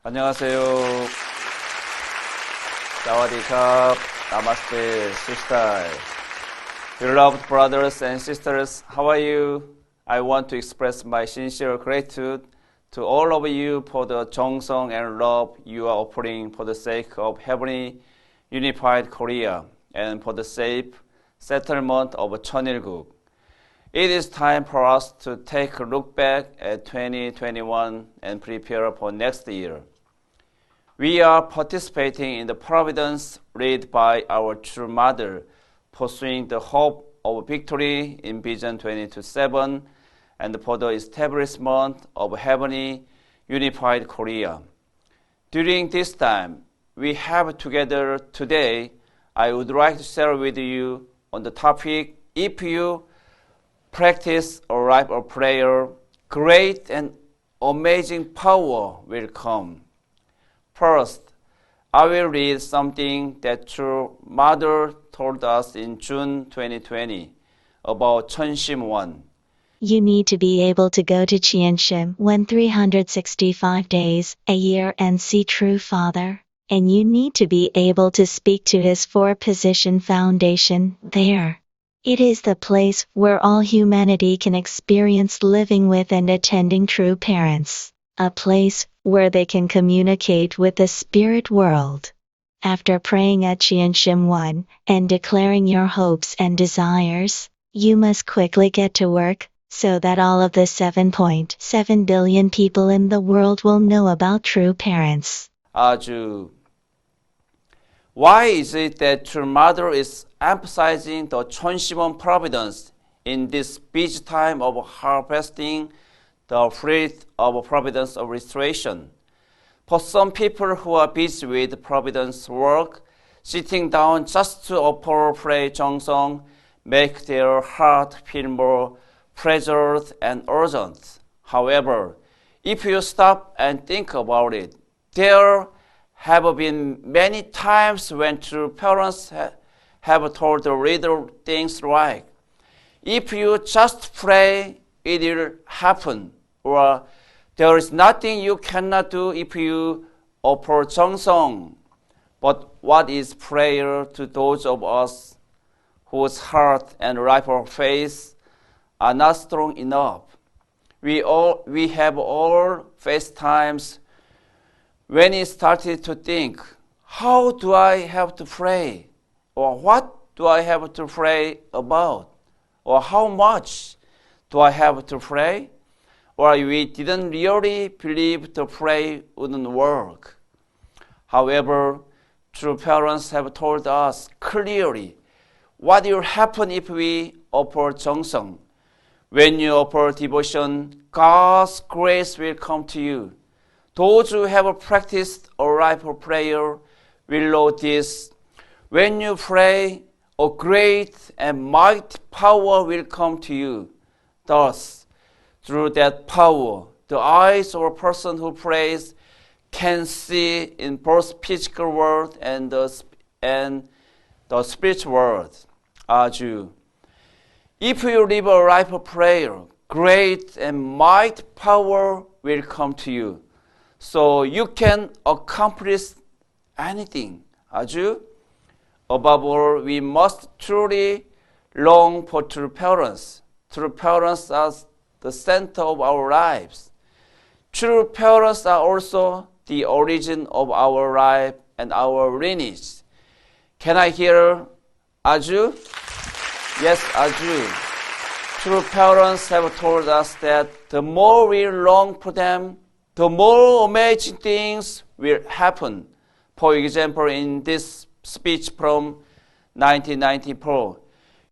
안녕하세요. 사와디캅. Namaste, sister. Beloved brothers and sisters, how are you? I want to express my sincere gratitude to all of you for the jeongseong and love you are offering for the sake of heavenly unified Korea and for the safe settlement of Cheon Il Guk. It is time for us to take a look back at 2021 and prepare for next year. We are participating in the providence led by our true mother, pursuing the hope of victory in Vision 2027 and for the establishment of heavenly unified Korea. During this time we have together today, I would like to share with you on the topic, if you practice a life of prayer, great and amazing power will come. First, I will read something that True Mother told us in June 2020 about Cheonshim 1. You need to be able to go to Cheonshim 365 days a year and see True Father, and you need to be able to speak to his four-position foundation there. It is the place where all humanity can experience living with and attending true parents, a place where they can communicate with the spirit world. After praying at Cheonshim 1 and declaring your hopes and desires, you must quickly get to work so that all of the 7.7 billion people in the world will know about true parents. 아주. Why is it that True Mother is emphasizing the Cheonshim providence in this busy time of harvesting the fruit of providence of restoration? For some people who are busy with providence work, sitting down just to offer prayer jeongseong make their heart feel more pressured and urgent. However, if you stop and think about it, there have been many times when true parents have told the little things like, if you just pray, it will happen, or there is nothing you cannot do if you offer jeongseong. But what is prayer to those of us whose heart and life of faith are not strong enough? We have all faced times when we started to think, how do I have to pray? Or what do I have to pray about? Or how much do I have to pray? Or we didn't really believe the prayer wouldn't work. However, true parents have told us clearly what will happen if we offer jeongseong. When you offer devotion, God's grace will come to you. Those who have practiced a life of prayer will know this. When you pray, a great and mighty power will come to you. Thus, through that power, the eyes of a person who prays can see in both physical world and the spiritual world. 아주. If you live a life of prayer, great and mighty power will come to you. So you can accomplish anything. 아주. Above all, we must truly long for true parents. True parents are the center of our lives. True parents are also the origin of our life and our lineage. Can I hear 아주? Yes, 아주. True parents have told us that the more we long for them, the more amazing things will happen. For example, in this speech from 1994,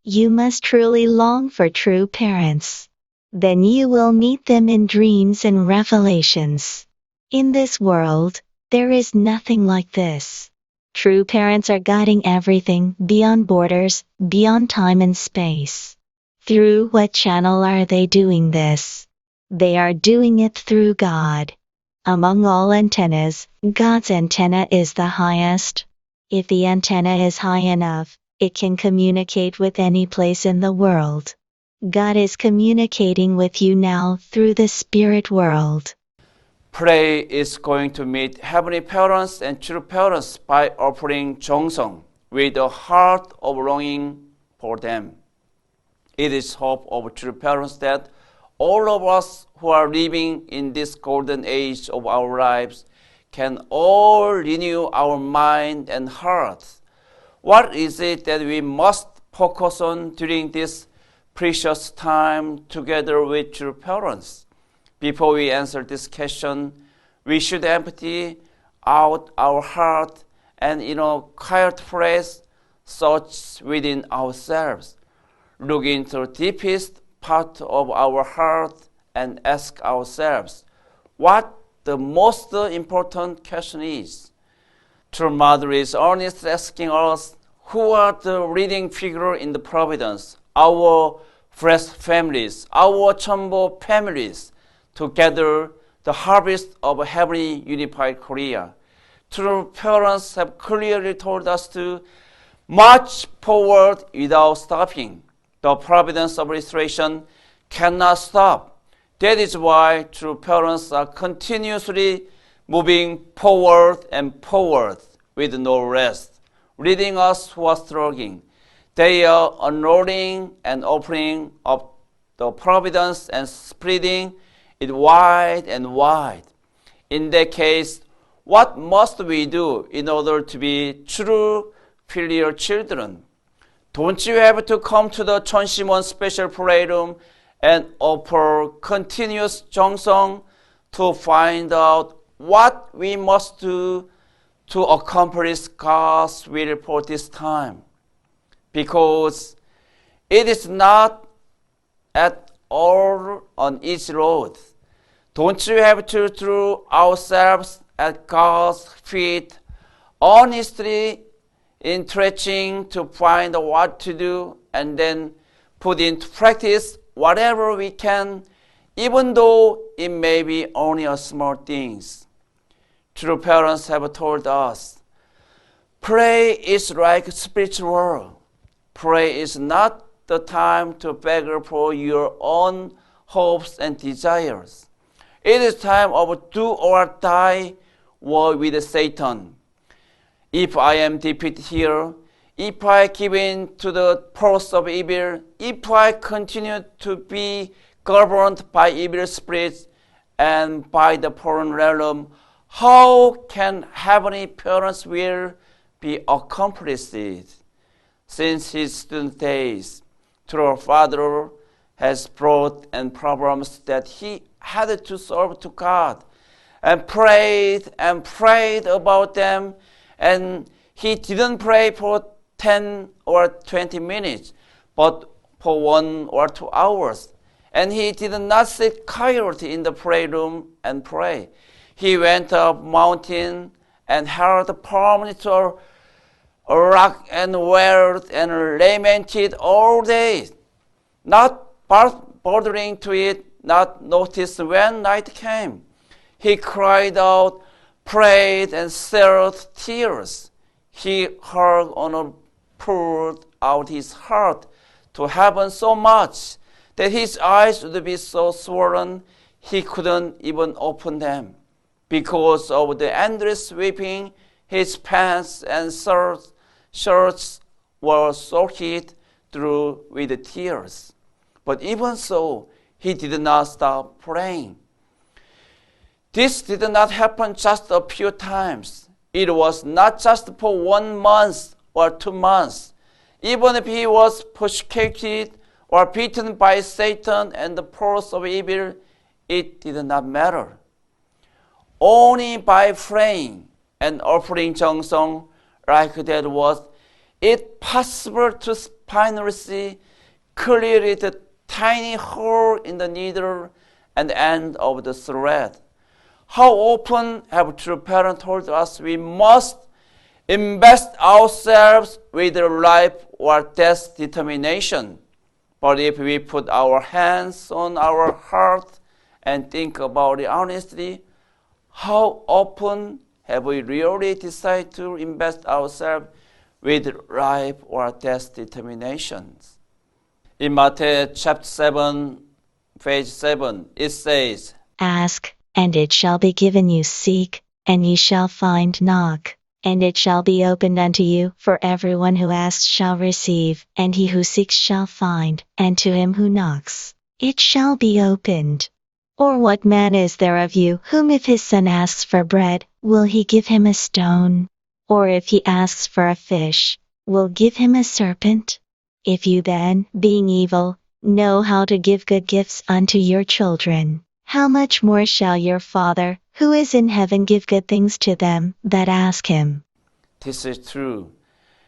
You must truly long for true parents. Then you will meet them in dreams and revelations. In this world, there is nothing like this. True parents are guiding everything beyond borders, beyond time and space. Through what channel are they doing this? They are doing it through God. Among all antennas, God's antenna is the highest. If the antenna is high enough, it can communicate with any place in the world. God is communicating with you now through the spirit world. Pray is going to meet heavenly parents and true parents by offering jeongseong with a heart of longing for them. It is hope of true parents that all of us who are living in this golden age of our lives can all renew our mind and heart. What is it that we must focus on during this precious time together with true parents? Before we answer this question, we should empty out our heart and in a quiet place search within ourselves. Look into the deepest part of our heart and ask ourselves what the most important question is. True Mother is earnestly asking us who are the leading figure in the providence, our fresh families, our CheonBo families, to gather the harvest of a heavenly unified Korea. True parents have clearly told us to march forward without stopping. The providence of restoration cannot stop. That is why true parents are continuously moving forward and forward with no rest, leading us who are struggling. They are unrolling and opening up the providence and spreading it wide and wide. In that case, what must we do in order to be true filial children? Don't you have to come to the Cheon special prayer room and offer continuous jeongseong to find out what we must do to accomplish God's will for this time? Because it is not at all an easy road. Don't you have to throw ourselves at God's feet, honestly stretching to find what to do and then put into practice whatever we can, even though it may be only a small things. True parents have told us, pray is like spiritual. Pray is not the time to beg for your own hopes and desires. It is time of do or die war with Satan. If I am defeated here, if I give in to the force of evil, if I continue to be governed by evil spirits and by the foreign realm, how can heavenly parents' will be accomplished? Since his student days, true Father has brought and problems that he had to solve to God and prayed about them, and he didn't pray for 10 or 20 minutes, but for 1 or 2 hours. And he did not sit quietly in the prayer room and pray. He went up mountain and held palm to a rock and wailed and lamented all day, not bothering to it, not notice when night came. He cried out, prayed, and shed tears. He hung on and poured out his heart to heaven so much that his eyes would be so swollen he couldn't even open them. Because of the endless weeping, his pants and shirts were soaked through with tears. But even so, he did not stop praying. This did not happen just a few times. It was not just for 1 month or 2 months. Even if he was persecuted or beaten by Satan and the force of evil, it did not matter. Only by praying and offering jeongseong like that was it possible to finally see clearly the tiny hole in the needle and the end of the thread. How often have true parents told us we must invest ourselves with life or death determination? But if we put our hands on our heart and think about it honestly, how often have we really decided to invest ourselves with life or death determinations? In Matthew chapter 7, page 7, it says, Ask, and it shall be given you. Seek, and ye shall find. Knock, and it shall be opened unto you. For everyone who asks shall receive, and he who seeks shall find, and to him who knocks, it shall be opened. Or what man is there of you, whom if his son asks for bread, will he give him a stone? Or if he asks for a fish, will give him a serpent? If you then, being evil, know how to give good gifts unto your children, how much more shall your Father, who is in heaven, give good things to them that ask him? This is true.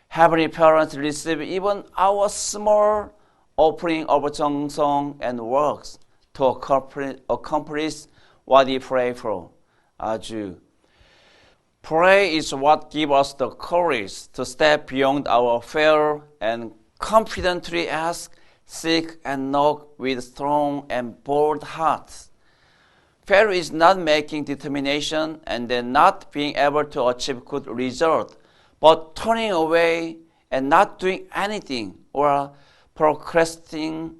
Heavenly parents receive even our small offering of jeongseong and works to accomplish what we pray for. 아주. Pray is what gives us the courage to step beyond our fear and confidently ask, seek, and knock with strong and bold hearts. Fear is not making determination and then not being able to achieve good result, but turning away and not doing anything or procrastinating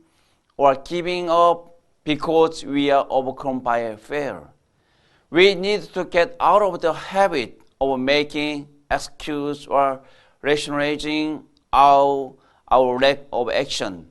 or giving up because we are overcome by fear. We need to get out of the habit of making excuses or rationalizing our lack of action.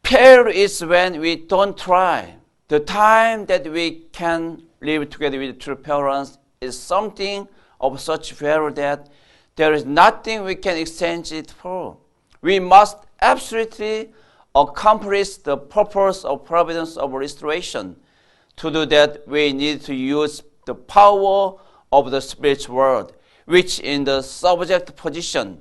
Fear is when we don't try. The time that we can live together with true parents is something of such value that there is nothing we can exchange it for. We must absolutely accomplish the purpose of providence of restoration. To do that, we need to use the power of the spiritual world, which in the subject position.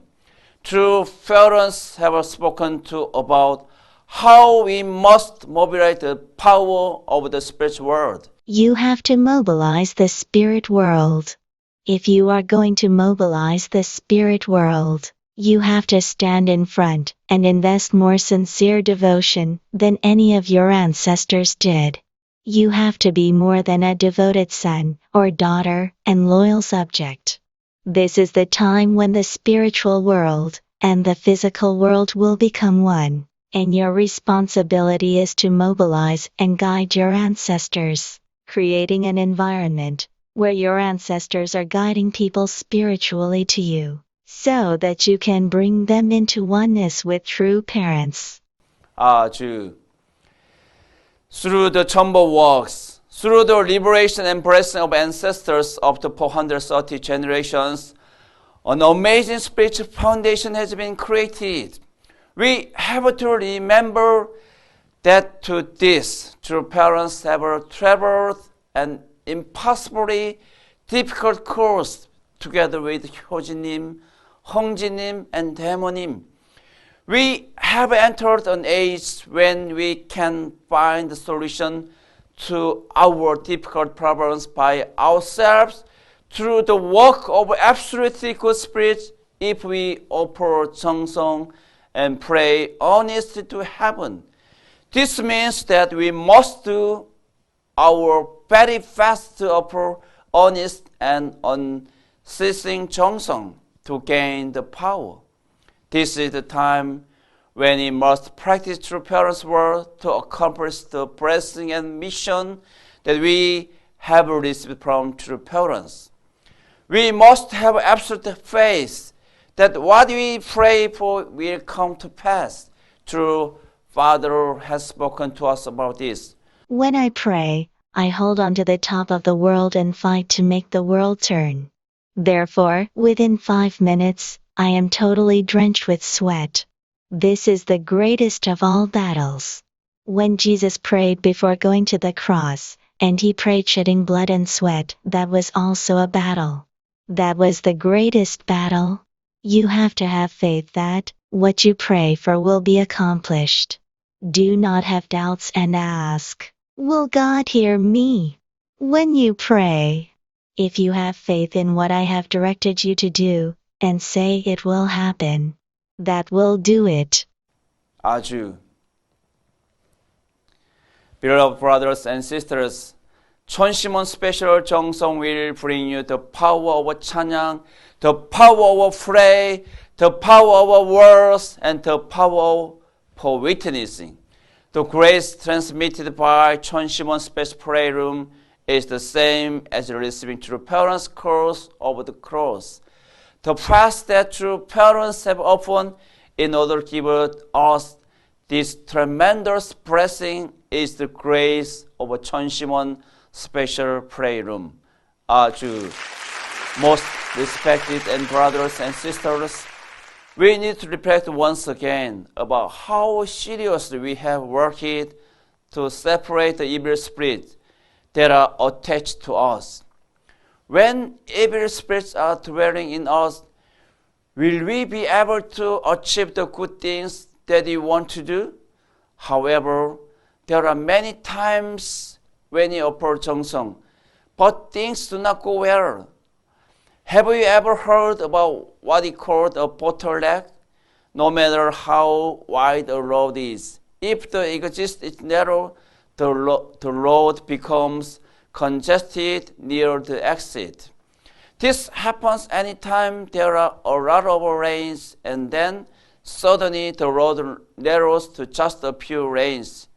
True parents have spoken to about how we must mobilize the power of the spiritual world. You have to mobilize the spirit world. If you are going to mobilize the spirit world, you have to stand in front and invest more sincere devotion than any of your ancestors did. You have to be more than a devoted son or daughter and loyal subject. This is the time when the spiritual world and the physical world will become one, and your responsibility is to mobilize and guide your ancestors, creating an environment where your ancestors are guiding people spiritually to you, so that you can bring them into oneness with true parents. 아주. Through the CheonBo works, through the liberation and blessing of ancestors of the 430 generations, an amazing spiritual foundation has been created. We have to remember that to this, true parents have traveled an impossibly difficult course together with 효진님, 홍진님, and 대모님. We have entered an age when we can find the solution to our difficult problems by ourselves through the work of absolutely good spirit if we offer jeongseong and pray honestly to heaven. This means that we must do our very best to offer honest and unceasing jeongseong to gain the power. This is the time when we must practice true parents' word to accomplish the blessing and mission that we have received from true parents. We must have absolute faith that what we pray for will come to pass. True Father has spoken to us about this. When I pray, I hold on to the top of the world and fight to make the world turn. Therefore, within 5 minutes, I am totally drenched with sweat. This is the greatest of all battles. When Jesus prayed before going to the cross, and he prayed shedding blood and sweat, that was also a battle. That was the greatest battle. You have to have faith that what you pray for will be accomplished. Do not have doubts and ask, will God hear me? When you pray, if you have faith in what I have directed you to do, and say it will happen, that will do it. 아주. Beloved brothers and sisters, 천심원 special jeongseong will bring you the power of 찬양, the power of pray, the power of words, and the power for witnessing. The grace transmitted by 천심원 special prayer room is the same as receiving true parents' curse of the cross. The path that true parents have opened in order to give us this tremendous blessing is the grace of a 천심원 special prayer room. 아주 most respected and brothers and sisters, we need to reflect once again about how seriously we have worked to separate the evil spirits that are attached to us. When evil spirits are dwelling in us, will we be able to achieve the good things that we want to do? However, there are many times when you approach jeongseong, but things do not go well. Have you ever heard about what is called a bottleneck? No matter how wide a road is, if the exit is narrow, the road becomes congested near the exit. This happens anytime there are a lot of rains, and then suddenly the road narrows to just a few lanes.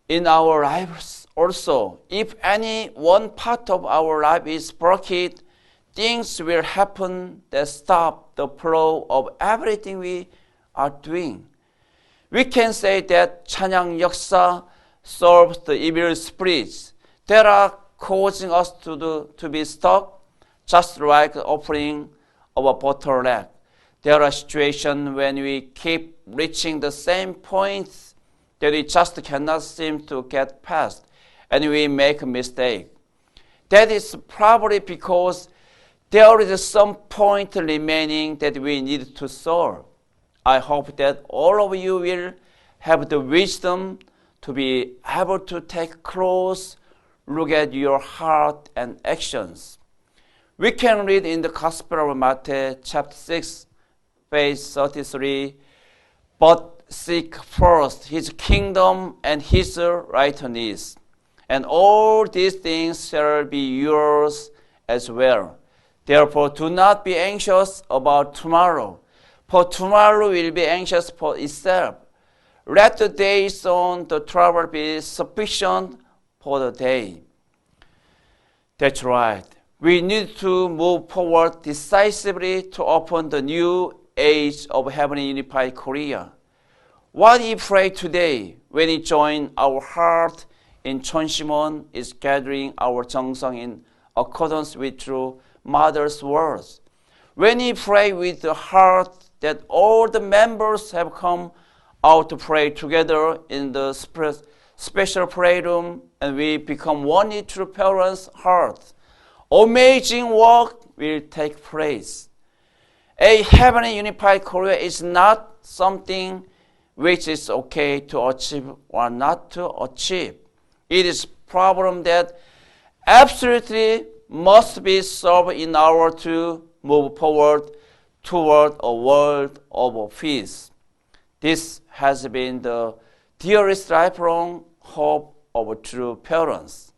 In our lives also, if any one part of our life is blocked, things will happen that stop the flow of everything we are doing. We can say that 찬양 역사 solves the evil spirits that are causing us to be stuck, just like the opening of a bottleneck. There are situations when we keep reaching the same point that we just cannot seem to get past, and we make a mistake. That is probably because there is some point remaining that we need to solve. I hope that all of you will have the wisdom to be able to take a close look at your heart and actions. We can read in the Gospel of Matthew chapter 6, verse 33, but seek first his kingdom and his righteousness, and all these things shall be yours as well. Therefore, do not be anxious about tomorrow, for tomorrow will be anxious for itself. Let the days on the trouble be sufficient for the day. That's right. We need to move forward decisively to open the new age of Heavenly Unified Korea. What we pray today when we join our heart in 천심원 is gathering our jeongseong in accordance with true Mother's words. When we pray with the heart that all the members have come out to pray together in the special prayer room, and we become one with true parents' heart, amazing work will take place. A heavenly unified Korea is not something which is okay to achieve or not to achieve. It is a problem that absolutely must be solved in order to move forward toward a world of peace. This has been the dearest lifelong hope of true parents.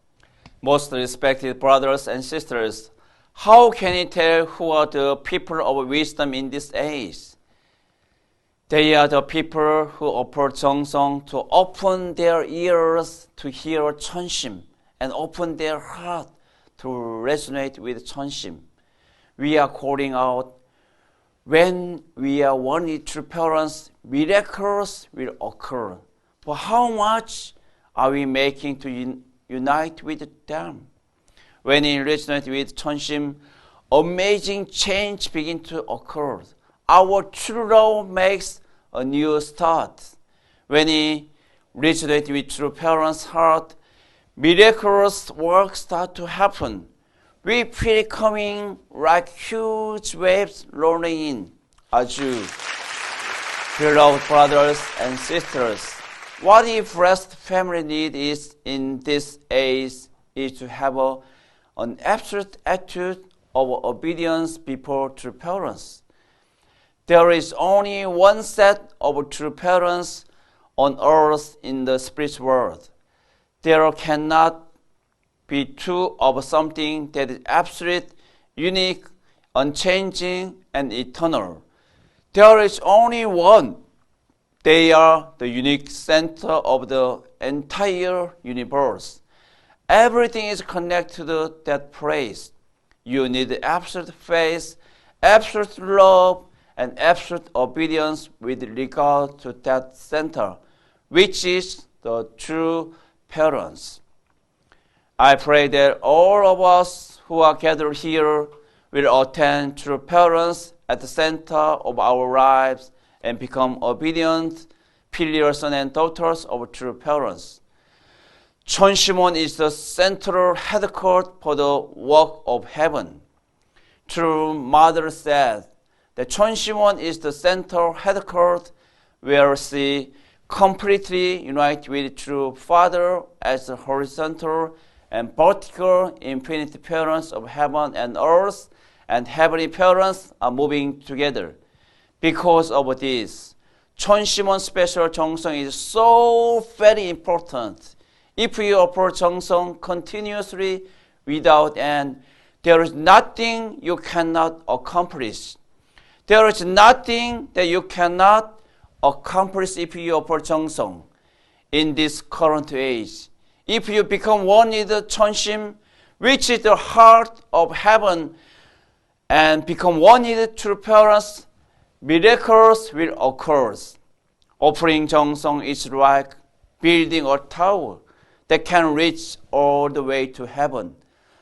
Most respected brothers and sisters, how can you tell who are the people of wisdom in this age? They are the people who approach jeongseong to open their ears to hear 천심 and open their heart to resonate with 천심. We are calling out, when we are one with true parents, miracles will occur. But how much are we making to unite with them? When we resonate with 천심, amazing change begins to occur. Our true love makes a new start. When we resonate with true parents' heart, miraculous work start to happen. We feel it coming like huge waves rolling in. 아주 beloved brothers and sisters, what the blessed family need is in this age is to have an absolute attitude of obedience before true parents. There is only one set of true parents on earth in the spirit world. There cannot be two of something that is absolute, unique, unchanging, and eternal. There is only one. They are the unique center of the entire universe. Everything is connected to that place. You need absolute faith, absolute love, and absolute obedience with regard to that center, which is the true parents. I pray that all of us who are gathered here will attend true parents at the center of our lives and become obedient, filial sons and daughters of true parents. Cheonsimon is the central headquarters for the work of heaven. True Mother said that Cheonsimon is the central headquarters where she completely unites with true Father as the horizontal and vertical infinite parents of heaven and earth, and heavenly parents are moving together. Because of this, Cheonsimon special jeongseong is so very important. If you offer jeongseong continuously without end, there is nothing you cannot accomplish. There is nothing that you cannot accomplish if you offer jeongseong. In this current age, if you become one with the Cheonsim, which is the heart of heaven, and become one with the true parents, miracles will occur. Offering jeongseong is like building a tower that can reach all the way to heaven.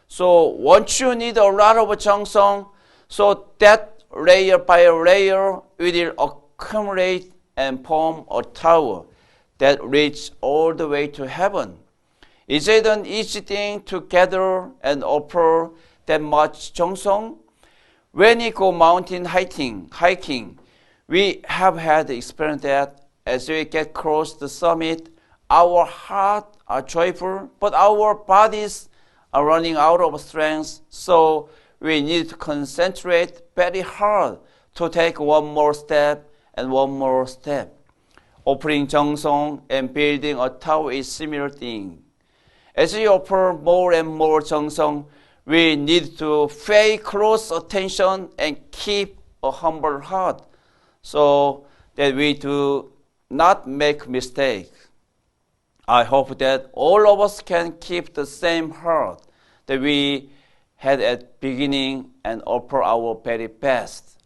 So once you need a lot of jeongseong, so that layer by layer will accumulate and form a tower that reach all the way to heaven. Is it an easy thing to gather and offer that much jeongseong? When we go mountain hiking, we have had the experience that as we get close to the summit, our hearts are joyful, but our bodies are running out of strength, so we need to concentrate very hard to take one more step and one more step. Offering jeongseong and building a tower is similar thing. As we offer more and more jeongseong, we need to pay close attention and keep a humble heart so that we do not make mistakes. I hope that all of us can keep the same heart that we had at beginning and offer our very best.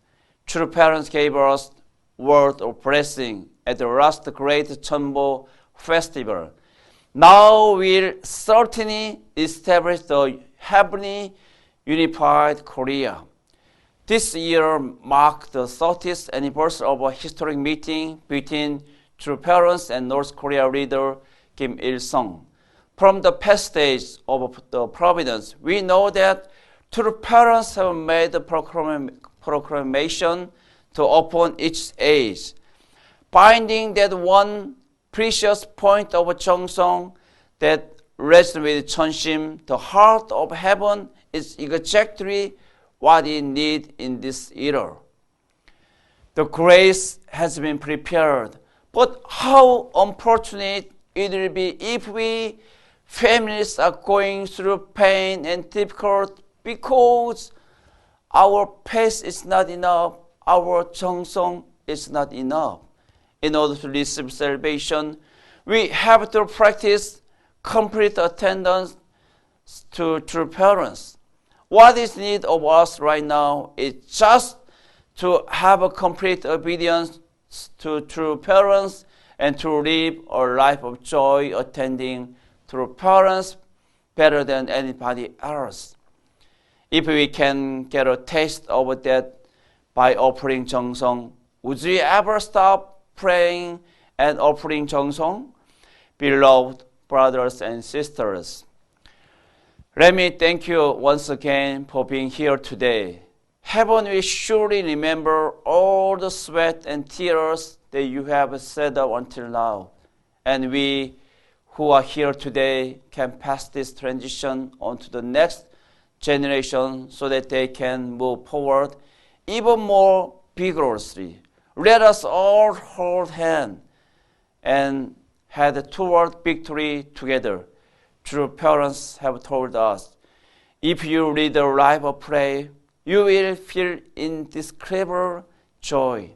True parents gave us word of blessing at the last great CheonBo festival. Now we'll certainly establish the heavenly unified Korea. This year marked the 30th anniversary of a historic meeting between true parents and North Korea leader Kim Il-sung. From the passage of the providence, we know that true parents have made a proclamation to open each age, finding that one precious point of jeongseong that rests with Cheonsim, the heart of heaven, is exactly what we need in this era. The grace has been prepared, but how unfortunate it will be if we families are going through pain and difficult because our faith is not enough, our jeongseong is not enough. In order to receive salvation, we have to practice complete attendance to true parents. What is needed of us right now is just to have a complete obedience to true parents and to live a life of joy attending to parents better than anybody else. If we can get a taste of that by offering jeongseong, would we ever stop praying and offering jeongseong? Beloved brothers and sisters, let me thank you once again for being here today. Heaven will surely remember all the sweat and tears that you have shed up until now. And we who are here today can pass this transition on to the next generation so that they can move forward even more vigorously. Let us all hold hands and head toward victory together. True parents have told us, if you lead a life of prayer, you will feel indescribable joy.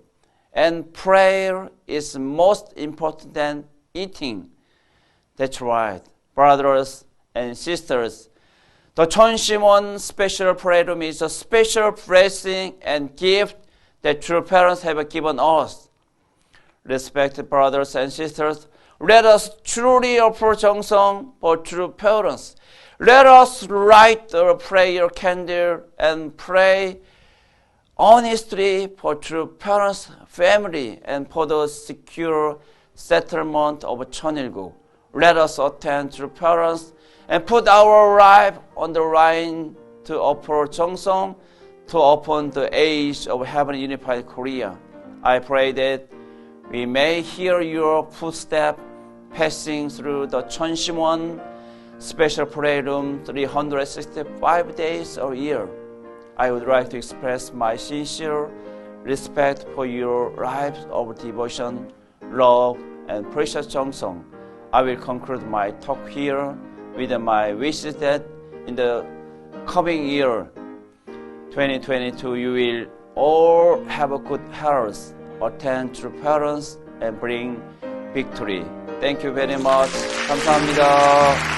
And prayer is most important than eating. That's right, brothers and sisters, the Cheon Special Prayer Room is a special blessing and gift that true parents have given us. Respected brothers and sisters, let us truly offer jeongseong for true parents. Let us light the prayer candle and pray honestly for true parents, family, and for the secure settlement of Cheon Il Guk. Let us attend true parents and put our life on the line to offer jeongseong to open the age of Heaven Unified Korea. I pray that we may hear your footsteps passing through the Cheon Special Prayer Room 365 days a year. I would like to express my sincere respect for your lives of devotion, love, and precious jeongseong. I will conclude my talk here with my wishes that in the coming year, 2022, you will all have a good health, attend to parents, and bring victory. Thank you very much. 감사합니다.